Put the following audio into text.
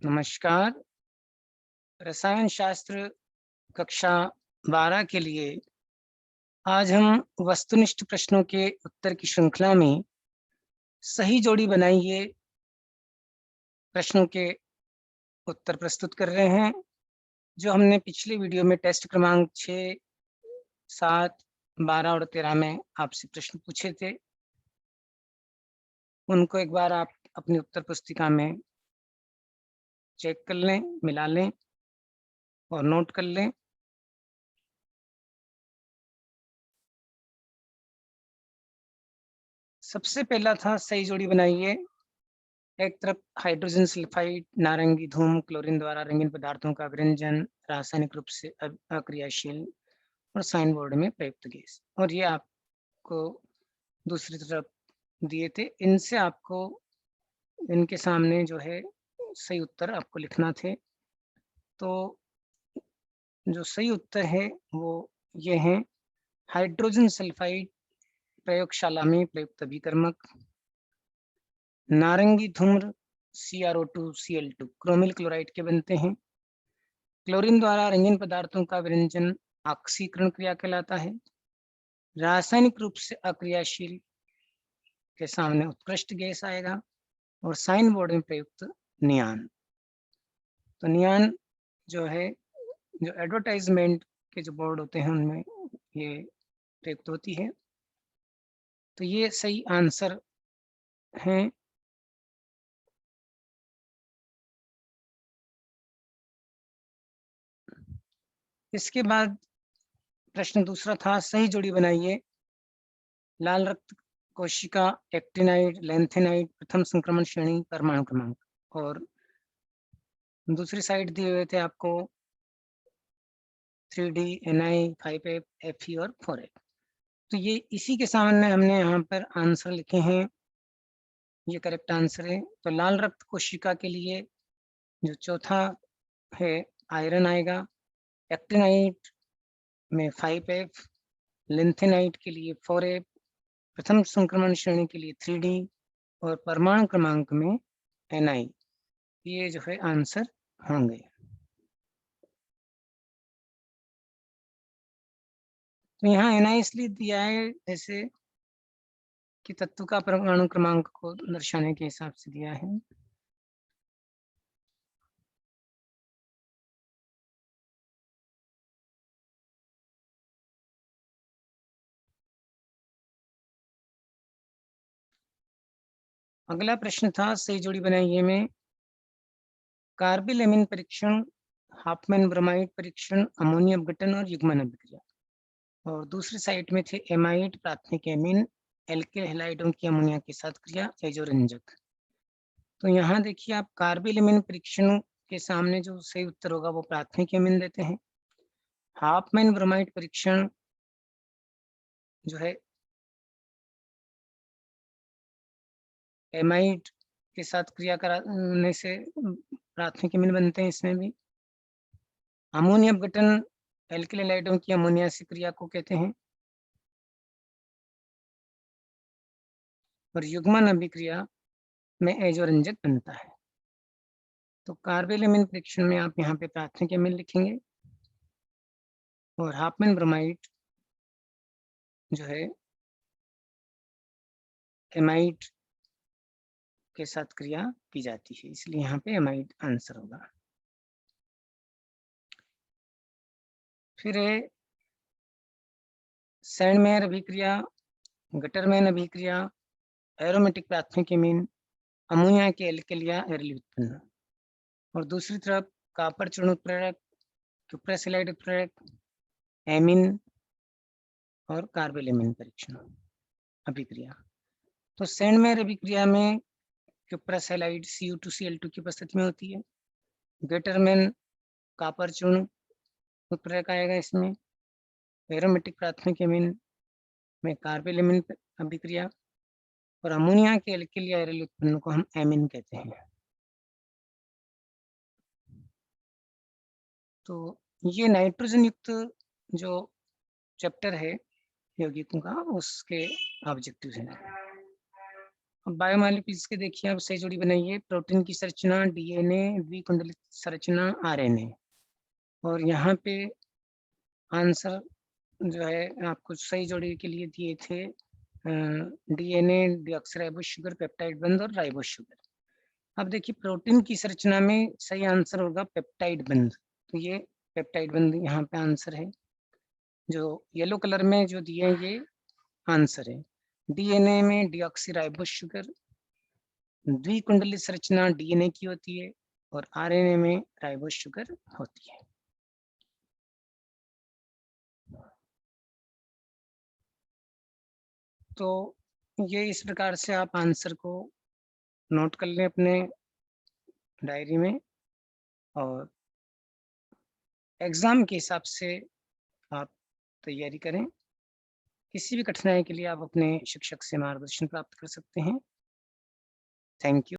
नमस्कार। रसायन शास्त्र कक्षा 12 के लिए आज हम वस्तुनिष्ठ प्रश्नों के उत्तर की श्रृंखला में सही जोड़ी बनाइए प्रश्नों के उत्तर प्रस्तुत कर रहे हैं। जो हमने पिछले वीडियो में टेस्ट क्रमांक 6, 7, 12 और 13 में आपसे प्रश्न पूछे थे। उनको एक बार आप अपनी उत्तर पुस्तिका में चेक कर लें, मिला लें और नोट कर लें। सबसे पहला था सही जोड़ी बनाइए। एक तरफ हाइड्रोजन सल्फाइड, नारंगी धूम, क्लोरीन द्वारा रंगीन पदार्थों का विरंजन, रासायनिक रूप से अक्रियाशील और साइन बोर्ड में प्रयुक्त गैस। और ये आपको दूसरी तरफ दिए थे। इनसे आपको इनके सामने जो है सही उत्तर आपको लिखना थे। तो जो सही उत्तर है वो ये है, हाइड्रोजन सल्फाइड प्रयोगशाला में प्रयुक्त अभिकर्मक, नारंगी धूम्र CrO2 Cl2 क्रोमिल क्लोराइड के बनते हैं। क्लोरीन द्वारा रंगीन पदार्थों का विरंजन ऑक्सीकरण क्रिया कहलाता है। रासायनिक रूप से अक्रियाशील के सामने उत्कृष्ट गैस आएगा और साइन बोर्ड में प्रयुक्त नियान। तो नियान जो है, जो एडवर्टाइजमेंट के जो बोर्ड होते हैं उनमें ये प्रयुक्त होती है। तो ये सही आंसर है। इसके बाद प्रश्न दूसरा था, सही जोड़ी बनाइए। लाल रक्त कोशिका, एक्टिनाइड, लैंथेनाइड, प्रथम संक्रमण श्रेणी, परमाणु क्रमांक। और दूसरी साइड दिए हुए थे आपको 3D, Ni, 5F, Fe और 4F। तो ये इसी के सामने हमने यहाँ पर आंसर लिखे हैं। ये करेक्ट आंसर है। तो लाल रक्त कोशिका के लिए जो चौथा है आयरन आएगा, एक्टिनाइड में 5F, लिंथेनाइड के लिए 4F, प्रथम संक्रमण श्रेणी के लिए 3D और परमाणु क्रमांक में Ni। ये जो है आंसर होंगे। तो यहाँ Ni इसलिए दिया है जैसे कि तत्व का परमाणु क्रमांक को दर्शाने के हिसाब से दिया है। अगला प्रश्न था, सही जोड़ी बनाइए में कार्बिल एमीन परीक्षण, हाफमैन ब्रोमाइड परीक्षण, अमोनिया अपघटन और युग्मन अभिक्रिया। और दूसरी साइड में थे एमाइड, प्राथमिक एमीन, एल्किल हैलाइडों की अमोनिया के साथ क्रिया, एजोरंजक। तो यहाँ देखिए आप कार्बिल एमीन परीक्षण के सामने जो सही उत्तर होगा वो प्राथमिक एमीन देते हैं। हाफमैन ब्रोमाइड परीक्षण जो है एमाइड के साथ क्रिया कराने से प्राथमिक एमीन बनते हैं। इसमें भी अमोनिया अपघटन एल्किल हैलाइडों की अमोनिया से क्रिया को कहते हैं। और युग्मन अभिक्रिया में एजोरंजक बनता है। तो कार्बिल एमीन परीक्षण में आप यहाँ पे प्राथमिक एमीन लिखेंगे और हाफमैन ब्रोमाइड जो है एमाइड के साथ क्रिया की जाती है, इसलिए यहाँ पे एमाइड आंसर होगा। फिर है सैंडमेयर अभिक्रिया, गटरमैन अभिक्रिया, एरोमेटिक प्राथमिक एमीन, अमोनिया के एल्किल या एरिल उत्पन्न। और दूसरी तरफ कॉपर चूर्ण उत्प्रेरक, क्यूप्रस हैलाइड उत्प्रेरक, एमीन और कार्बिल एमीन परीक्षण अभिक्रिया। तो सैंडमेयर अभिक्रिया में क्यूप्रस हैलाइड Cu2Cl2 की उपस्थिति में होती है। गटरमैन कॉपर चूर्ण उत्प्रेरक आएगा इसमें। एरोमेटिक प्राथमिक एमीन में कार्बिल एमीन अभिक्रिया और अमोनिया के एल्किल या एरिल उत्पन्न को हम एमीन कहते हैं। तो ये नाइट्रोजन युक्त जो चैप्टर है यौगिकों का, उसके ऑब्जेक्टिव है। अब बायोमॉलिक्यूल्स के देखिए आप सही जोड़ी बनाइए। प्रोटीन की संरचना डीएनए, द्विकुंडलित संरचना आरएनए। और यहाँ पे आंसर जो है आपको सही जोड़ी के लिए दिए थे डीएनए, डीऑक्सीराइबोस शुगर, पेप्टाइड बंध और राइबोस शुगर। अब देखिए प्रोटीन की संरचना में सही आंसर होगा पेप्टाइड बंध। तो ये पेप्टाइड बंध यहाँ पे आंसर है। जो येलो कलर में जो दिए हैं ये आंसर है। डीएनए में डीऑक्सीराइबोस शुगर, द्विकुंडलित संरचना डीएनए की होती है और आरएनए में राइबोस शुगर होती है। तो ये इस प्रकार से आप आंसर को नोट कर लें अपने डायरी में और एग्जाम के हिसाब से आप तैयारी करें। किसी भी कठिनाई के लिए आप अपने शिक्षक से मार्गदर्शन प्राप्त कर सकते हैं। Thank you.